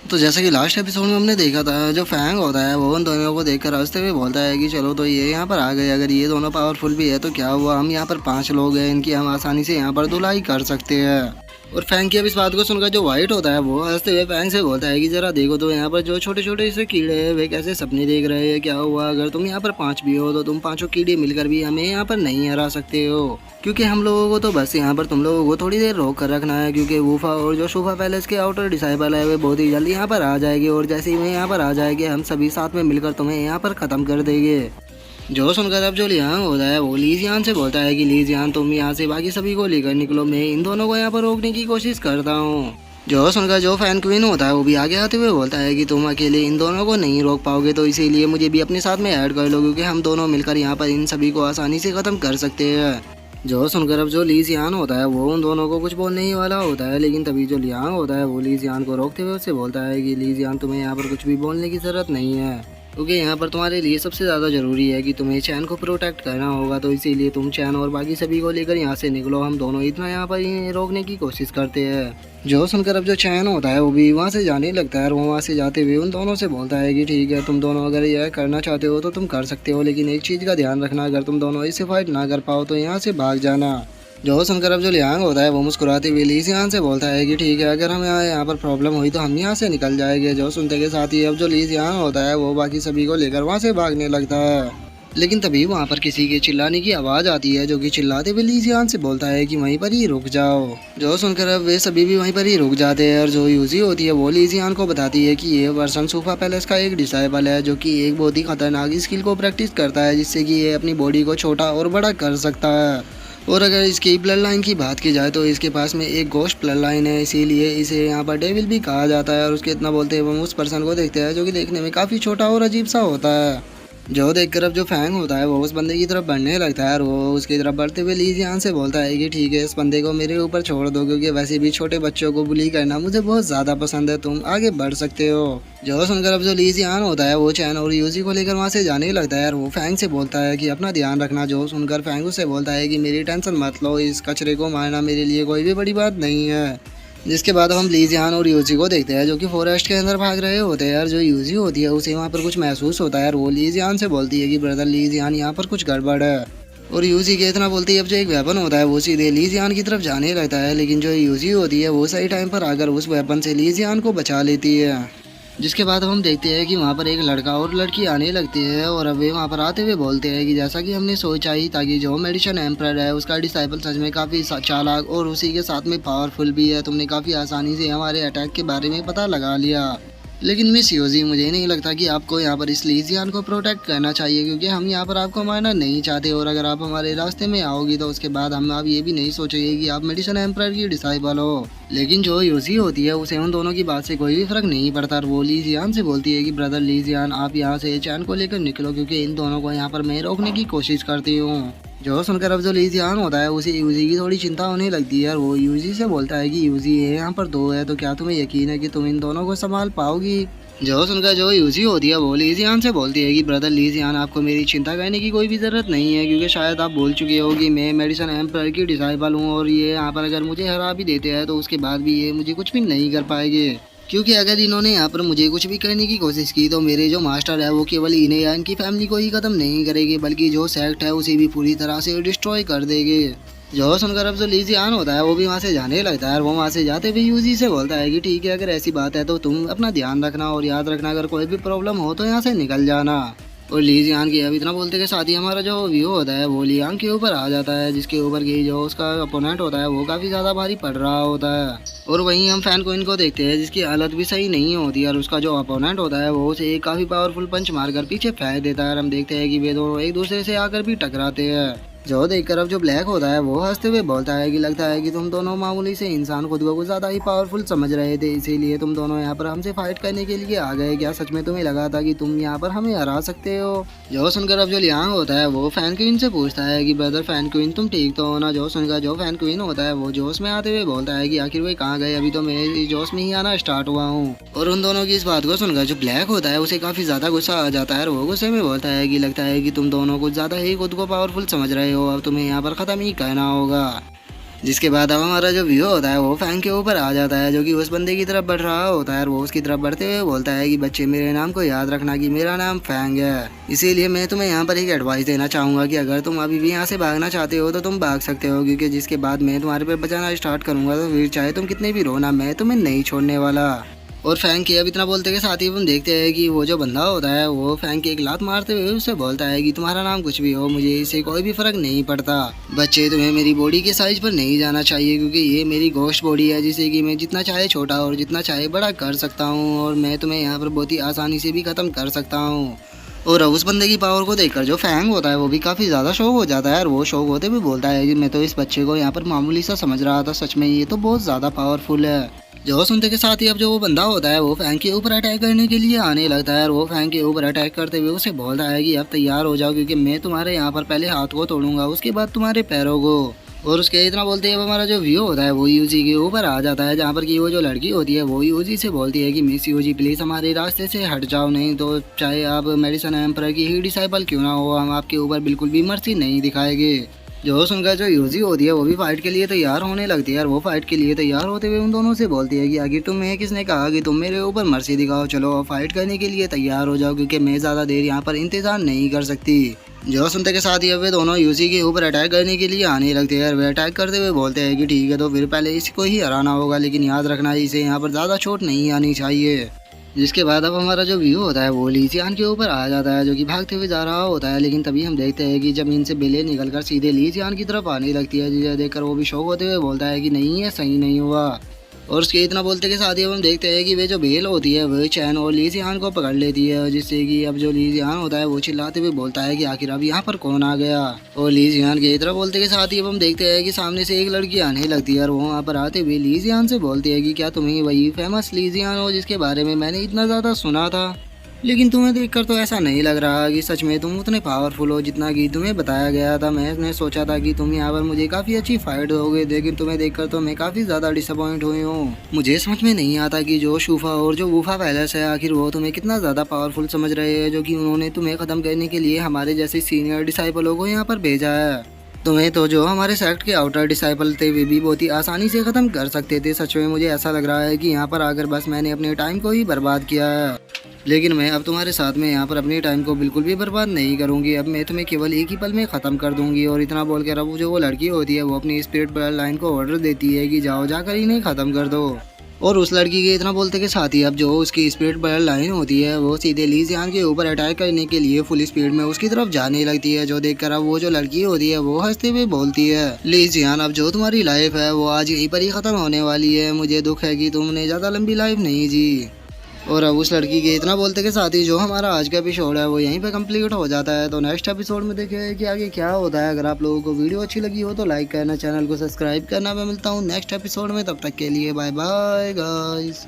तो जैसा कि लास्ट एपिसोड में हमने देखा था, जो फैंग होता है वो उन दोनों को देखकर हंसते हुए बोलता है कि चलो तो ये यहाँ पर आ गए, अगर ये दोनों पावरफुल भी है तो क्या हुआ, हम यहाँ पर 5 लोग हैं, इनकी हम आसानी से यहाँ पर धुलाई कर सकते हैं। और फैंग की अब इस बात को सुनकर जो वाइट होता है वो हंसते हुए फैंग से बोलता है कि जरा देखो तो यहाँ पर जो छोटे छोटे से कीड़े हैं वे कैसे सपने देख रहे हैं, क्या हुआ अगर तुम यहाँ पर 5 भी हो तो तुम 5 कीड़े मिलकर भी हमें यहाँ पर नहीं हरा सकते हो, क्योंकि हम लोगों को तो बस यहाँ पर तुम लोगों को थोड़ी देर रोक कर रखना है, क्योंकि वूफा और जो शूफा पैलेस के आउटर डिसाइबल है वे बहुत ही जल्दी यहाँ पर आ जाएगी, और जैसे ही वे यहाँ पर आ जाएंगे हम सभी साथ में मिलकर तुम्हें यहाँ पर ख़त्म कर देंगे। जो सुनकर अब जो लियांग होता है वो लीजियान से बोलता है कि लीजियान तुम यहाँ से बाकी सभी को लेकर निकलो, मैं इन दोनों को यहाँ पर रोकने की कोशिश करता हूँ। जो सुनकर जो फैन क्वीन होता है वो भी आगे आते हुए बोलता है कि तुम अकेले इन दोनों को नहीं रोक पाओगे, तो इसीलिए मुझे भी अपने साथ में ऐड कर लो, क्योंकि हम दोनों मिलकर यहाँ पर इन सभी को आसानी से ख़त्म कर सकते हैं। जो सुनकर अब जो लीजियान होता है वो उन दोनों को कुछ बोलने ही वाला होता है, लेकिन तभी जो लियांग होता है वो लीजियान को रोकते हुए उससे बोलता है कि लीजियान तुम्हें यहाँ पर कुछ भी बोलने की ज़रूरत नहीं है, क्योंकि यहाँ पर तुम्हारे लिए सबसे ज़्यादा ज़रूरी है कि तुम्हें चैन को प्रोटेक्ट करना होगा, तो इसीलिए तुम चैन और बाकी सभी को लेकर यहाँ से निकलो, हम दोनों इतना यहाँ पर इन्हें रोकने की कोशिश करते हैं। जो सुनकर अब जो चैन होता है वो भी वहाँ से जाने लगता है, और वो वहाँ से जाते हुए उन दोनों से बोलता है कि ठीक है तुम दोनों अगर यह करना चाहते हो तो तुम कर सकते हो, लेकिन एक चीज़ का ध्यान रखना, अगर तुम दोनों इससे फाइट ना कर पाओ तो यहाँ से भाग जाना। जो सुनकर अब जो लियांग होता है वो मुस्कुराते हुए लीजियान से बोलता है कि ठीक है अगर हमें यहाँ पर प्रॉब्लम हुई तो हम यहाँ से निकल जाएंगे। जो सुनते के साथ ही अब जो लीजियान होता है वो बाकी सभी को लेकर वहाँ से भागने लगता है, लेकिन तभी वहाँ पर किसी के चिल्लाने की आवाज़ आती है, जो कि चिल्लाते हुए लीजियान से बोलता है कि वहीं पर ही रुक जाओ। जो सुनकर अब वे सभी भी वहीं पर ही रुक जाते हैं, और जो यूजी होती है वो लीजियान को बताती है कि ये वर्सन सूफा पैलेस का एक डिसाइबल है, जो कि एक बहुत ही खतरनाक स्किल को प्रैक्टिस करता है, जिससे कि ये अपनी बॉडी को छोटा और बड़ा कर सकता है। और अगर इसकी ब्लड लाइन की बात की जाए तो इसके पास में एक गोश्त ब्लड लाइन है, इसीलिए इसे यहाँ पर डेविल भी कहा जाता है। और उसके इतना बोलते हैं हम उस पर्सन को देखते हैं जो कि देखने में काफ़ी छोटा और अजीब सा होता है। जो देखकर अब जो फैंग होता है वो उस बंदे की तरफ बढ़ने लगता है, और वो उसकी तरफ बढ़ते हुए लीजियान से बोलता है कि ठीक है इस बंदे को मेरे ऊपर छोड़ दो, क्योंकि वैसे भी छोटे बच्चों को बुली करना मुझे बहुत ज़्यादा पसंद है, तुम आगे बढ़ सकते हो। जो सुनकर अब जो लीजियान होता है वो चैन और यूजी को लेकर वहाँ से जाने लगता है, और वो फैंग से बोलता है कि अपना ध्यान रखना। जो सुनकर फैंग उससे बोलता है कि मेरी टेंशन मत लो, इस कचरे को मारना मेरे लिए कोई भी बड़ी बात नहीं है। जिसके बाद हम लीजियान और यूजी को देखते हैं जो कि फॉरेस्ट के अंदर भाग रहे होते हैं, और जो यूजी होती है उसे वहाँ पर कुछ महसूस होता है, और वो लीजियान से बोलती है कि ब्रदर लीजियान यहाँ पर कुछ गड़बड़ है। और यूजी के इतना बोलती है अब जो एक वेपन होता है वो सीधे लीजियान की तरफ जाने लगता है, लेकिन जो यूजी होती है वो सही टाइम पर आकर उस वेपन से लीजियान को बचा लेती है। जिसके बाद हम देखते हैं कि वहाँ पर एक लड़का और लड़की आने लगती है, और अब वे वहाँ पर आते हुए बोलते हैं कि जैसा कि हमने सोचा ही था कि जो मेडिसिन एम्पर है उसका डिसाइपल सच में काफ़ी चालाक और उसी के साथ में पावरफुल भी है, तुमने काफ़ी आसानी से हमारे अटैक के बारे में पता लगा लिया। लेकिन मिस यूजी मुझे नहीं लगता कि आपको यहाँ पर इस लीजियान को प्रोटेक्ट करना चाहिए, क्योंकि हम यहाँ पर आपको मारना नहीं चाहते, और अगर आप हमारे रास्ते में आओगी तो उसके बाद हम आप ये भी नहीं सोचेंगे कि आप मेडिसिन एम्पर की डिसाइबल हो। लेकिन जो यूजी होती है उसे उन दोनों की बात से कोई भी फर्क नहीं पड़ता, और वो लीजियान से बोलती है कि ब्रदर लीजियान आप यहाँ से चैन को लेकर निकलो, क्योंकि इन दोनों को यहाँ पर मैं रोकने की कोशिश करती हूँ। जो सुनकर अब जो लीजियान होता है उसे यूजी की थोड़ी चिंता होने लगती है, और वो यूजी से बोलता है कि यूजी ये यहाँ पर 2 है, तो क्या तुम्हें यकीन है कि तुम इन दोनों को संभाल पाओगी। जो सुनकर जो यूजी होती है वो लीजियान से बोलती है कि ब्रदर लीजियान आपको मेरी चिंता करने की कोई भी ज़रूरत नहीं है, क्योंकि शायद आप भूल चुके हो कि मैं मेडिसिन एम्पर की डिसाइबल हूँ, और ये यहाँ पर अगर मुझे हरा भी देते हैं तो उसके बाद भी ये मुझे कुछ भी नहीं कर पाएंगे, क्योंकि अगर इन्होंने यहाँ पर मुझे कुछ भी करने की कोशिश की तो मेरे जो मास्टर है वो केवल इन्हें या इनकी फैमिली को ही ख़त्म नहीं करेंगे, बल्कि जो सेक्ट है उसे भी पूरी तरह से डिस्ट्रॉय कर देंगे। जो सुनकर अब जो लीजियान होता है वो भी वहाँ से जाने लगता है, और वो वहाँ से जाते हुए यूजी से बोलता है कि ठीक है अगर ऐसी बात है तो तुम अपना ध्यान रखना, और याद रखना अगर कोई भी प्रॉब्लम हो तो यहाँ से निकल जाना। और लीजियान की अब इतना बोलते के साथ ही हमारा जो व्यू होता है वो लियांग के ऊपर आ जाता है, जिसके ऊपर की जो उसका अपोनेंट होता है वो काफ़ी ज़्यादा भारी पड़ रहा होता है। और वहीं हम फैन को इनको देखते हैं जिसकी हालत भी सही नहीं होती, और उसका जो अपोनेंट होता है वो उसे एक काफ़ी पावरफुल पंच मारकर पीछे फेंक देता है, और हम देखते हैं कि वे दोनों एक दूसरे से आकर भी टकराते हैं। जो देखकर अब जो ब्लैक होता है वो हंसते हुए बोलता है कि लगता है कि तुम दोनों मामूली से इंसान खुद को कुछ ज़्यादा ही पावरफुल समझ रहे थे, इसीलिए तुम दोनों यहाँ पर हमसे फाइट करने के लिए आ गए, क्या सच में तुम्हें लगा था कि तुम यहाँ पर हमें हरा सकते हो। जो सुनकर अब जो लियांग होता है वो फैन क्वीन से पूछता है कि ब्रदर फैन क्वीन तुम ठीक तो हो ना। जो सुनकर जो फैन क्वीन होता है वो जोश में आते हुए बोलता है कि आखिर वे कहाँ गए, अभी तो मैं इस जोश में ही आना स्टार्ट हुआ हूँ। और उन दोनों की इस बात को सुनकर जो ब्लैक होता है उसे काफ़ी ज़्यादा गुस्सा आ जाता है, और वो गुस्से में बोलता है कि लगता है कि तुम दोनों कुछ ज़्यादा ही खुद को पावरफुल समझ रहे हो, अब तुम्हें यहाँ पर ख़त्म ही कहना होगा। जिसके बाद अब हमारा जो व्यू होता है वो फैंग के ऊपर आ जाता है, जो कि उस बंदे की तरफ बढ़ रहा होता है और वो उसकी तरफ बढ़ते हुए बोलता है कि बच्चे मेरे नाम को याद रखना कि मेरा नाम फैंग है। इसीलिए मैं तुम्हें यहाँ पर एक एडवाइस देना चाहूँगा कि अगर तुम अभी भी यहाँ से भागना चाहते हो तो तुम भाग सकते हो, क्योंकि जिसके बाद मैं तुम्हारे पे बचाना स्टार्ट करूँगा तो फिर चाहे तुम कितने भी रोना, मैं तुम्हें नहीं छोड़ने वाला। और फैंग के अब इतना बोलते के साथ ही हम देखते हैं कि वो जो बंदा होता है वो फैंग के एक लात मारते हुए उससे बोलता है कि तुम्हारा नाम कुछ भी हो, मुझे इससे कोई भी फर्क नहीं पड़ता। बच्चे तुम्हें मेरी बॉडी के साइज पर नहीं जाना चाहिए, क्योंकि ये मेरी गोश्त बॉडी है जिसे कि मैं जितना चाहे छोटा और जितना चाहे बड़ा कर सकता हूँ, और मैं तुम्हें यहाँ पर बहुत ही आसानी से भी ख़त्म कर सकता हूँ। और अब उस बंदे की पावर को देखकर जो फैंग होता है वो भी काफ़ी ज़्यादा शौक हो जाता है, और वो शौक होते हुए बोलता है कि मैं तो इस बच्चे को यहाँ पर मामूली सा समझ रहा था, सच में ये तो बहुत ज़्यादा पावरफुल है। जो सुनते के साथ ही अब जो वो बंदा होता है वो फैंग के ऊपर अटैक करने के लिए आने लगता है, और वो फैंग के ऊपर अटैक करते हुए उसे बोलता है कि अब तैयार हो जाओ, क्योंकि मैं तुम्हारे यहाँ पर पहले हाथ को तोड़ूंगा, उसके बाद तुम्हारे पैरों को। और उसके इतना बोलते हैं अब हमारा जो व्यू होता है वो यूजी के ऊपर आ जाता है, जहाँ पर कि वो जो लड़की होती है वो यूजी से बोलती है कि मिस यूजी प्लीज़ हमारे रास्ते से हट जाओ, नहीं तो चाहे आप मेडिसन एम्पर की ही डिसाइपल क्यों ना हो, हम आपके ऊपर बिल्कुल भी मर्जी नहीं दिखाएंगे। जो सुनकर जो यूजी होती है वो भी फाइट के लिए तैयार होने लगती है, और वो फाइट के लिए तैयार होते हुए उन दोनों से बोलती है कि आखिर तुम्हें किसने कहा कि तुम मेरे ऊपर मर्जी दिखाओ, चलो फाइट करने के लिए तैयार हो जाओ, क्योंकि मैं ज़्यादा देर यहाँ पर इंतज़ार नहीं कर सकती। जो सुनते के साथ ही अब वे दोनों यूजी के ऊपर अटैक करने के लिए आने लगते हैं, और वे अटैक करते हुए बोलते हैं कि ठीक है तो फिर पहले इसको ही हराना होगा, लेकिन याद रखना इसे यहाँ पर ज़्यादा चोट नहीं आनी चाहिए। जिसके बाद अब हमारा जो व्यू होता है वो लीजियान के ऊपर आ जाता है, जो कि भागते हुए जा रहा होता है, लेकिन तभी हम देखते हैं कि जमीन से बेलें निकलकर सीधे लीजियान की तरफ आने लगती है, जिसे देखकर वो भी शौक होते हुए बोलता है कि नहीं है, सही नहीं हुआ। और उसके इतना बोलते के साथ ही अब हम देखते हैं कि वे जो बेल होती है वह चैन और लीजियान को पकड़ लेती है, जिससे कि अब जो लीजियान होता है वो चिल्लाते हुए बोलता है कि आखिर अब यहाँ पर कौन आ गया। और लीजियान के इतना बोलते के साथ ही अब हम देखते हैं कि सामने से एक लड़की आने लगती है, और वो वहाँ पर आते हुए लीजियान से बोलती है कि क्या तुम्हें वही फेमस लीजियान हो जिसके बारे में मैंने इतना ज़्यादा सुना था, लेकिन तुम्हें देखकर तो ऐसा नहीं लग रहा कि सच में तुम उतने पावरफुल हो जितना कि तुम्हें बताया गया था। मैंने सोचा था कि तुम यहाँ पर मुझे काफ़ी अच्छी फाइट दोगे, लेकिन तुम्हें देखकर तो मैं काफ़ी ज़्यादा डिसअपॉइंट हुई हूँ। मुझे समझ में नहीं आता कि जो शूफा और जो वूफा पैलेस है आखिर वो तुम्हें कितना ज़्यादा पावरफुल समझ रहे हैं, जो कि उन्होंने तुम्हें ख़त्म करने के लिए हमारे जैसे सीनियर डिसाइपलों को यहाँ पर भेजा है। तुम्हें तो जो हमारे सेक्ट के आउटर डिसाइपल थे वे भी बहुत ही आसानी से ख़त्म कर सकते थे। सच में मुझे ऐसा लग रहा है कि यहाँ पर आकर बस मैंने अपने टाइम को ही बर्बाद किया है, लेकिन मैं अब तुम्हारे साथ में यहाँ पर अपने टाइम को बिल्कुल भी बर्बाद नहीं करूँगी। अब मैं तुम्हें केवल एक ही पल में ख़त्म कर दूँगी। और इतना बोलकर अब जो वो लड़की होती है वो अपनी स्पिरिट ब्लड लाइन को ऑर्डर देती है कि जाओ जाकर इन्हें ख़त्म कर दो। और उस लड़की के इतना बोलते के साथ ही अब जो उसकी स्पिरिट ब्लड लाइन होती है वो सीधे लीजियान के ऊपर अटैक करने के लिए फुल स्पीड में उसकी तरफ जाने लगती है, जो देखकर अब वो जो लड़की होती है वो हंसते हुए बोलती है, लीजियान अब जो तुम्हारी लाइफ है वो आज यहीं पर ही ख़त्म होने वाली है, मुझे दुख है कि तुमने ज़्यादा लंबी लाइफ नहीं जी। और अब उस लड़की के इतना बोलते के साथ ही जो हमारा आज का एपिसोड है वो यहीं पे कंप्लीट हो जाता है। तो नेक्स्ट एपिसोड में देखें कि आगे क्या होता है। अगर आप लोगों को वीडियो अच्छी लगी हो तो लाइक करना, चैनल को सब्सक्राइब करना। मैं मिलता हूँ नेक्स्ट एपिसोड में, तब तक के लिए बाय बाय गाइस।